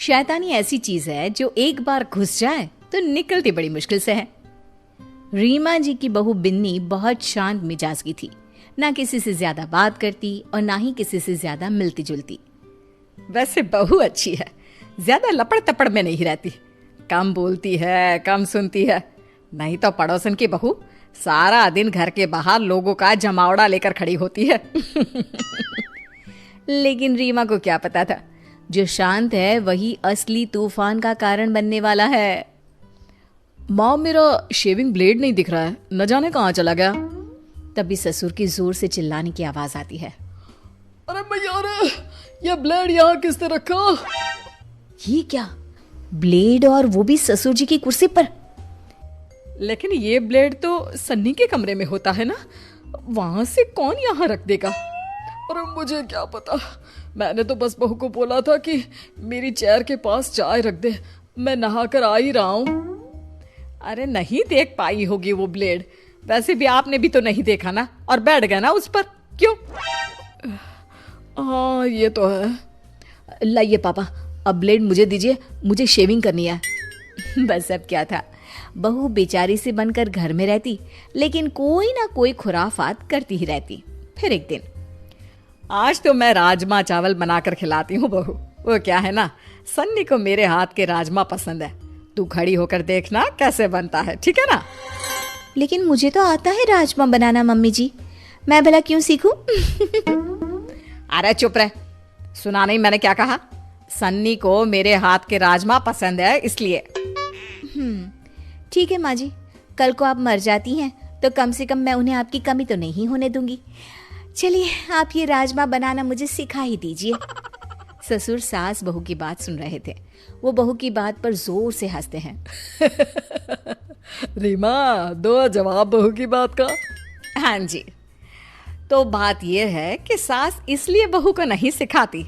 शैतानी ऐसी चीज है जो एक बार घुस जाए तो निकलती बड़ी मुश्किल से है। रीमा जी की बहू बिन्नी बहुत शांत मिजाज की थी, ना किसी से ज्यादा बात करती और ना ही किसी से ज्यादा मिलती जुलती। वैसे बहू अच्छी है, ज्यादा लपड़ तपड़ में नहीं रहती, कम बोलती है, कम सुनती है। नहीं तो पड़ोसन की बहू सारा दिन घर के बाहर लोगों का जमावड़ा लेकर खड़ी होती है। लेकिन रीमा को क्या पता था, जो शांत है वही असली तूफान का कारण बनने वाला है। माँ, मेरा शेविंग ब्लेड नहीं दिख रहा है, न जाने कहाँ चला गया। तभी ससुर की जोर से चिल्लाने की आवाज आती है। अरे भैया, अरे ये ब्लेड यहाँ किसने रखा? ये क्या, ब्लेड और वो भी ससुर जी की कुर्सी पर? लेकिन ये ब्लेड तो सन्नी के कमरे में होता है ना, वहां से कौन यहाँ रख देगा? अरे मुझे क्या पता, मैंने तो बस बहू को बोला था कि मेरी चेयर के पास चाय रख दे, मैं नहा कर आ ही रहा हूँ। अरे नहीं देख पाई होगी वो ब्लेड, वैसे भी आपने भी तो नहीं देखा ना, और बैठ गया ना उस पर, क्यों? हाँ ये तो है। लाइए पापा, अब ब्लेड मुझे दीजिए, मुझे शेविंग करनी है। बस अब क्या था, बहू बेचारी से बनकर घर में रहती, लेकिन कोई ना कोई खुराफात करती ही रहती। फिर एक दिन, आज तो मैं राजमा चावल बनाकर खिलाती हूँ बहू। वो क्या है ना, सन्नी को मेरे हाथ के राजमा पसंद है, तू खड़ी होकर देखना कैसे बनता है, ठीक है ना? लेकिन मुझे तो आता है राजमा बनाना मम्मी जी, मैं भला क्यों सीखूं? अरे चुप रह, सुना नहीं मैंने क्या कहा? सन्नी को मेरे हाथ के राजमा पसंद है इसलिए। ठीक है माँ जी, कल को आप मर जाती हैं तो कम से कम मैं उन्हें आपकी कमी तो नहीं होने दूंगी। चलिए आप ये राजमा बनाना मुझे सिखा ही दीजिए। ससुर सास बहू की बात सुन रहे थे, वो बहू की बात पर जोर से हंसते हैं। रीमा, दो जवाब बहू की बात का। हाँ जी, तो बात यह है कि सास इसलिए बहू को नहीं सिखाती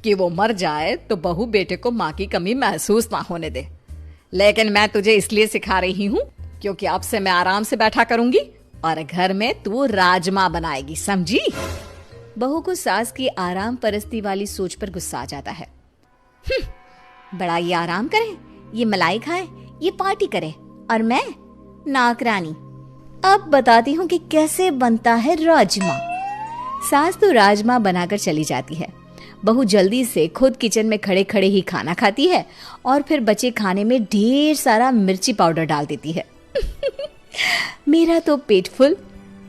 कि वो मर जाए तो बहू बेटे को माँ की कमी महसूस ना होने दे, लेकिन मैं तुझे इसलिए सिखा रही हूँ क्योंकि अब से मैं आराम से बैठा करूंगी और घर में तू राजमा बनाएगी, समझी? बहू को सास की आराम परस्ती वाली सोच पर गुस्सा आ जाता है। बड़ा ये आराम करे, ये मलाई खाए, ये पार्टी करे, और मैं नाकरानी। अब बताती हूँ कि कैसे बनता है राजमा। सास तो राजमा बनाकर चली जाती है। बहू जल्दी से खुद किचन में खड़े खड़े ही खाना खाती है और फिर बचे खाने में ढेर सारा मिर्ची पाउडर डाल देती है। मेरा तो पेट फुल,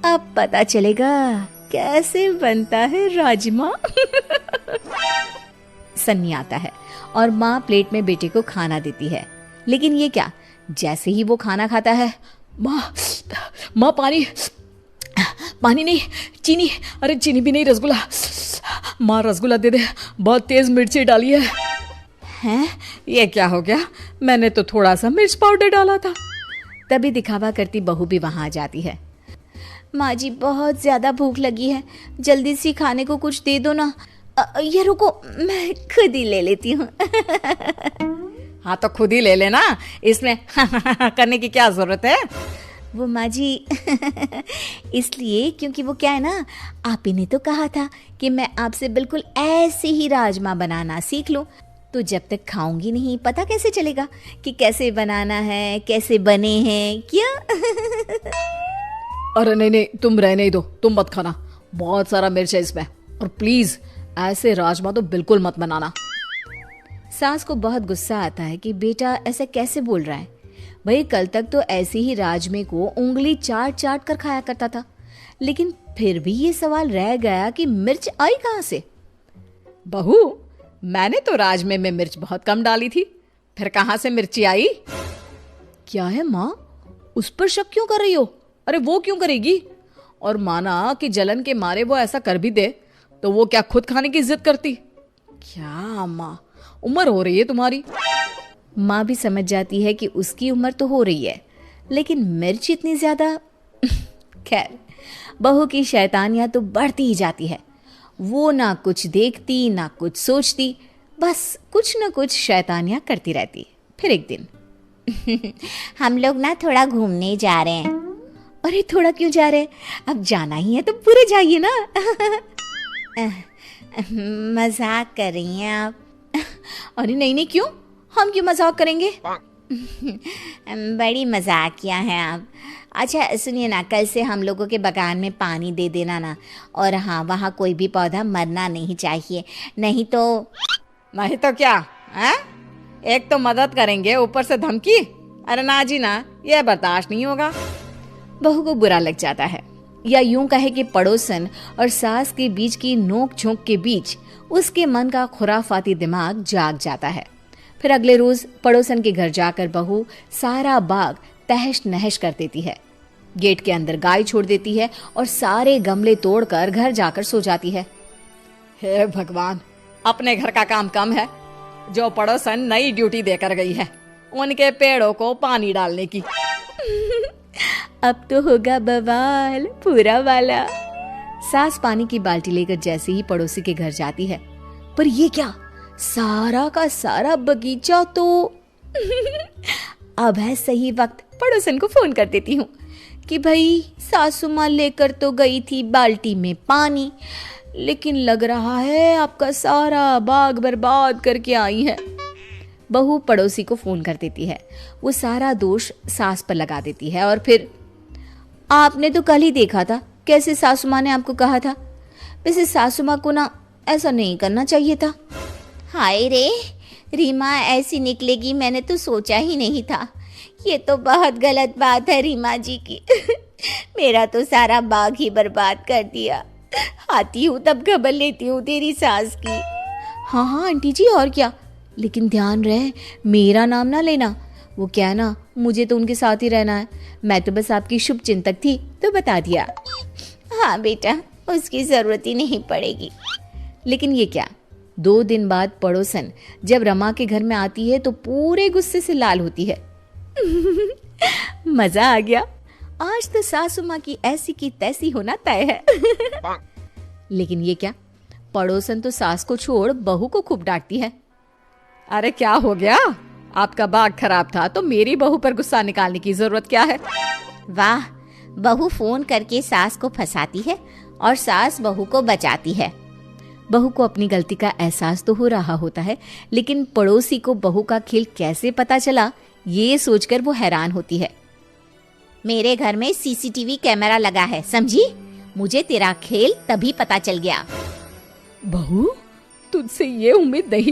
अब पता चलेगा कैसे बनता है राजमा। सन्नी आता है और माँ प्लेट में बेटे को खाना देती है, लेकिन ये क्या, जैसे ही वो खाना खाता है, माँ पानी, पानी नहीं, चीनी, अरे चीनी भी नहीं, रसगुल्ला, माँ रसगुल्ला दे दे, बहुत तेज मिर्ची डाली है। हैं, ये क्या हो गया, मैंने तो थोड़ा सा मिर्च पाउडर डाला था। तभी दिखावा करती बहू भी वहां आ जाती है। माँ जी बहुत ज्यादा भूख लगी है, जल्दी से खाने को कुछ दे दो ना। ये रुको, मैं खुद ही ले लेती हूँ। हाँ तो खुद ही ले लेना, इसमें करने की क्या जरूरत है? वो माँ जी इसलिए क्योंकि वो क्या है ना, आप ही ने तो कहा था कि मैं आपसे बिल्कुल ऐसे ही राजमा बनाना सीख लूं, तो जब तक खाऊंगी नहीं पता कैसे चलेगा कि कैसे बनाना है, कैसे बने हैं क्या? अरे नहीं नहीं, तुम रहने ही दो, तुम मत खाना, बहुत सारा मिर्च है इसमें, और प्लीज ऐसे राजमा तो बिल्कुल मत बनाना। सास को बहुत गुस्सा आता है कि बेटा ऐसे कैसे बोल रहा है, भाई कल तक तो ऐसे ही राजमे को उंगली चाट चाट कर खाया करता था, लेकिन फिर भी ये सवाल रह गया कि मिर्च आई कहाँ से? बहू, मैंने तो राजमे में मिर्च बहुत कम डाली थी, फिर कहाँ से मिर्ची आई? क्या है माँ, उस पर शक क्यों कर रही हो? अरे वो क्यों करेगी? और माना कि जलन के मारे वो ऐसा कर भी दे तो वो क्या खुद खाने की जिद करती? क्या माँ, उम्र हो रही है तुम्हारी। माँ भी समझ जाती है कि उसकी उम्र तो हो रही है, लेकिन मिर्च इतनी ज्यादा। खैर, बहू की शैतानियां तो बढ़ती ही जाती है। वो ना कुछ देखती ना कुछ सोचती, बस कुछ ना कुछ शैतानियां करती रहती। फिर एक दिन, हम लोग ना थोड़ा घूमने जा रहे हैं। अरे थोड़ा क्यों जा रहे हैं, अब जाना ही है तो पूरे जाइए ना। मजाक कर रही हैं आप? अरे नहीं नहीं, क्यों, हम क्यों मजाक करेंगे? बड़ी मजाकिया हैं आप। अच्छा सुनिए ना, कल से हम लोगों के बगान में पानी दे देना ना। और हाँ, वहाँ कोई भी पौधा मरना नहीं चाहिए, नहीं तो क्या है? एक तो मदद करेंगे, ऊपर से धमकी। अरे ना जी ना, ये बर्दाश्त नहीं होगा। बहू को बुरा लग जाता है, या यूं कहे कि पड़ोसन और सास के बीच की नोक झोंक के बीच उसके मन का खुराफाती दिमाग जाग जाता है। फिर अगले रोज पड़ोसन के घर जाकर बहू सारा बाग तहस नहस कर देती है, गेट के अंदर गाय छोड़ देती है और सारे गमले तोड़कर घर जाकर सो जाती है। हे भगवान, अपने घर का काम कम है, जो पड़ोसन नई ड्यूटी देकर गई है उनके पेड़ों को पानी डालने की। अब तो होगा बवाल पूरा वाला। सास पानी की बाल्टी लेकर जैसे ही पड़ोसी के घर जाती है, पर ये क्या, सारा का सारा बगीचा तो अब है सही वक्त पड़ोसन को फोन कर देती हूँ कि भाई सासू माँ लेकर तो गई थी बाल्टी में पानी, लेकिन लग रहा है आपका सारा बाग बर्बाद करके आई है। बहू पड़ोसी को फोन कर देती है, वो सारा दोष सास पर लगा देती है और फिर आपने तो कल ही देखा था कैसे सासू माँ ने आपको कहा था, वैसे सासू माँ को ना ऐसा नहीं करना चाहिए था। हाय रे, रीमा ऐसी निकलेगी मैंने तो सोचा ही नहीं था। ये तो बहुत गलत बात है रीमा जी की। मेरा तो सारा बाग ही बर्बाद कर दिया। आती हूँ तब खबर लेती हूँ तेरी सास की। हाँ हाँ आंटी जी, और क्या, लेकिन ध्यान रहे मेरा नाम ना लेना। वो क्या ना, मुझे तो उनके साथ ही रहना है, मैं तो बस आपकी शुभ चिंतक थी तो बता दिया। हाँ बेटा, उसकी ज़रूरत ही नहीं पड़ेगी। लेकिन ये क्या, 2 दिन बाद पड़ोसन जब रमा के घर में आती है तो पूरे गुस्से से लाल होती है। मजा आ गया, आज तो सासू माँ की ऐसी की तैसी होना तय है। लेकिन ये क्या, पड़ोसन तो सास को छोड़ बहू को खूब डांटती है। अरे क्या हो गया, आपका बाग खराब था तो मेरी बहू पर गुस्सा निकालने की जरूरत क्या है? वाह, बहू फोन करके सास को फंसाती है और सास बहू को बचाती है। बहू को अपनी गलती का एहसास तो हो रहा होता है, लेकिन पड़ोसी को बहू का खेल कैसे पता चला ये सोचकर वो हैरान होती है। मेरे घर में सीसीटीवी कैमरा लगा है, समझी? मुझे तेरा खेल तभी पता चल गया। बहू, तुझसे ये उम्मीद नहीं